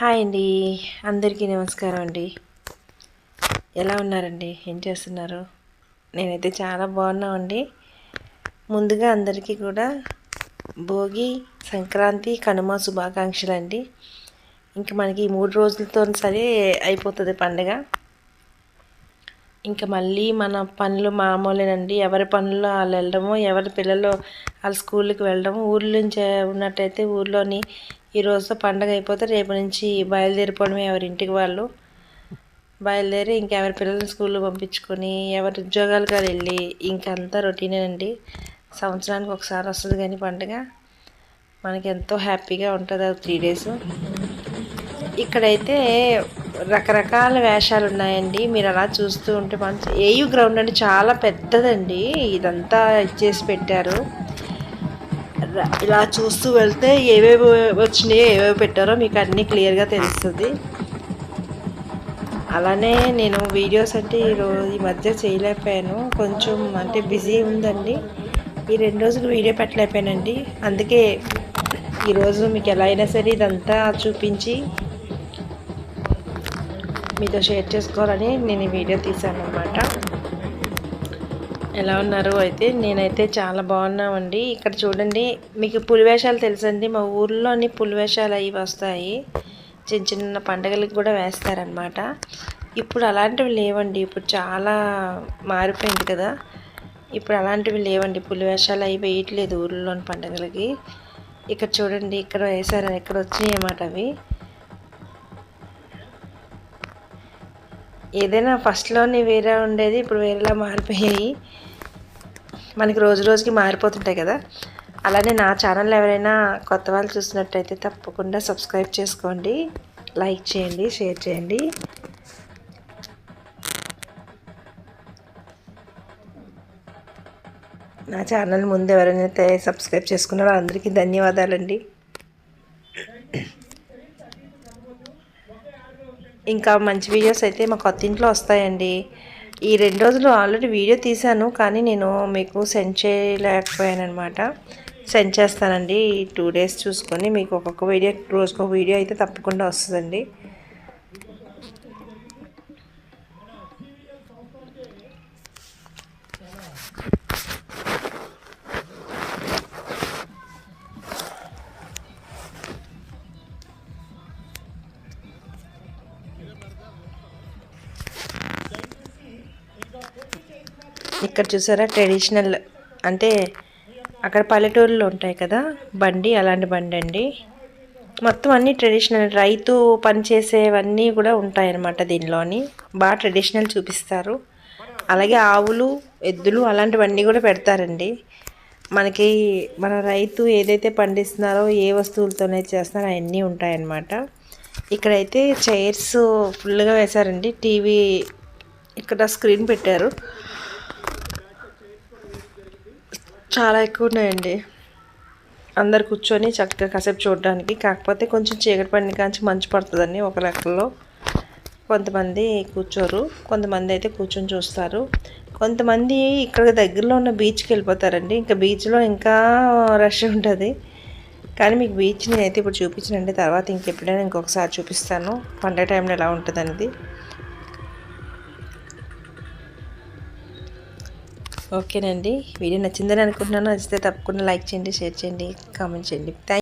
Hi అండి, అందరికీ నమస్కారం అండి. ఎలా ఉన్నారండి? ఏం చేస్తున్నారు? నేనైతే చాలా బాగున్నామండి. ముందుగా అందరికీ కూడా భోగి, సంక్రాంతి, కనుమ శుభాకాంక్షలు అండి. ఇంకా మనకి 3 రోజులతో సరే అయిపోతుంది పండుగ. ఇంకా మళ్ళీ మన పనులు మామూలేనండి. ఎవరి పనుల్లో వాళ్ళు వెళ్ళడము, ఎవరి పిల్లలు వాళ్ళ స్కూల్కి వెళ్ళడము. ఊర్ల నుంచి ఉన్నట్టయితే ఊర్లోని ఈరోజుతో పండుగ అయిపోతే రేపు నుంచి బయలుదేరిపోవడమే ఎవరింటికి వాళ్ళు బయలుదేరి ఇంకా ఎవరి పిల్లల్ని స్కూల్లో పంపించుకొని ఎవరి ఉద్యోగాలకు వెళ్ళి ఇంకంతా రొటీనేనండి. సంవత్సరానికి ఒకసారి వస్తుంది కానీ పండుగ మనకి ఎంతో హ్యాపీగా ఉంటుంది. 3 days ఇక్కడైతే రకరకాల వేషాలు ఉన్నాయండి. మీరు అలా చూస్తూ ఉంటే మంచి ఏయూ గ్రౌండ్ అంటే చాలా పెద్దదండి. ఇదంతా ఇచ్చేసి పెట్టారు. ఇలా చూస్తూ వెళ్తే ఏవేవి వచ్చినాయో ఏవేవి పెట్టారో మీకు అన్నీ క్లియర్గా తెలుస్తుంది. అలానే నేను వీడియోస్ అంటే ఈ మధ్య చేయలేకపోయాను. కొంచెం అంటే బిజీ ఉందండి. ఈ 2 రోజులు వీడియో పెట్టలేకపోయానండి. అందుకే ఈరోజు మీకు ఎలా అయినా సరే ఇదంతా చూపించి మీతో షేర్ చేసుకోవాలని నేను ఈ వీడియో తీశాను అన్నమాట. ఎలా ఉన్నారు? అయితే నేనైతే చాలా బాగున్నామండి. ఇక్కడ చూడండి, మీకు పులివేషాలు తెలుసండి. మా ఊర్లోని పులివేషాలు అవి వస్తాయి. చిన్న చిన్న పండుగలకు కూడా వేస్తారనమాట. ఇప్పుడు అలాంటివి లేవండి. ఇప్పుడు చాలా మారిపోయింది కదా. ఇప్పుడు అలాంటివి లేవండి. పులివేషాలు అవి వేయట్లేదు ఊర్లోని పండుగలకి. ఇక్కడ చూడండి, ఇక్కడ వేసారు, ఇక్కడ వచ్చినాయి అన్నమాట అవి. ఏదైనా ఫస్ట్లోని వేరే ఉండేది, ఇప్పుడు వేరేలా మారిపోయాయి. మనకి రోజు రోజుకి మారిపోతుంటాయి కదా. అలానే నా ఛానల్ ఎవరైనా కొత్త వాళ్ళు చూసినట్టయితే తప్పకుండా సబ్స్క్రైబ్ చేసుకోండి, లైక్ చేయండి, షేర్ చేయండి. నా ఛానల్ ముందు ఎవరైనా సబ్స్క్రైబ్ చేసుకున్నారో అందరికీ ధన్యవాదాలండి. ఇంకా మంచి వీడియోస్ అయితే మా కొత్త ఇంట్లో వస్తాయండి. ఈ 2 రోజులు ఆల్రెడీ వీడియో తీశాను, కానీ నేను మీకు సెండ్ చేయలేకపోయాను అనమాట. సెండ్ చేస్తానండి. ఈ 2 days చూసుకొని మీకు ఒక్కొక్క వీడియో, రోజుకొక వీడియో అయితే తప్పకుండా వస్తుందండి. ఇక్కడ చూసారా, ట్రెడిషనల్ అంటే అక్కడ పల్లెటూరులో ఉంటాయి కదా బండి, అలాంటి బండి అండి. మొత్తం అన్నీ ట్రెడిషనల్, రైతు పని చేసేవన్నీ కూడా ఉంటాయన్నమాట దీనిలోని. బాగా ట్రెడిషనల్ చూపిస్తారు. అలాగే ఆవులు, ఎద్దులు అలాంటివన్నీ కూడా పెడతారండి. మనకి మన రైతు ఏదైతే పండిస్తున్నారో, ఏ వస్తువులతోనే చేస్తున్నారో అవన్నీ ఉంటాయన్నమాట. ఇక్కడైతే చైర్స్ ఫుల్గా వేశారండి. టీవీ ఇక్కడ స్క్రీన్ పెట్టారు. చాలా ఎక్కువ ఉన్నాయండి. అందరు కూర్చొని చక్కగా కాసేపు చూడడానికి. కాకపోతే కొంచెం చీకటి పడిన కాంచి మంచు పడుతుందని ఒక లెక్కలో కొంతమంది కూర్చోరు, కొంతమంది అయితే కూర్చొని చూస్తారు. కొంతమంది ఇక్కడ దగ్గరలో ఉన్న బీచ్కి వెళ్ళిపోతారండి. ఇంకా బీచ్లో ఇంకా రష్ ఉంటుంది. కానీ మీకు బీచ్ నేనైతే ఇప్పుడు చూపించనండి. తర్వాత ఇంకెప్పుడైనా ఇంకొకసారి చూపిస్తాను పండగ టైంలో ఎలా ఉంటుంది అనేది. ఓకేనండి, వీడియో నచ్చిందని అనుకుంటున్నాను. నచ్చితే తప్పకుండా లైక్ చేయండి, షేర్ చేయండి, కామెంట్ చేయండి.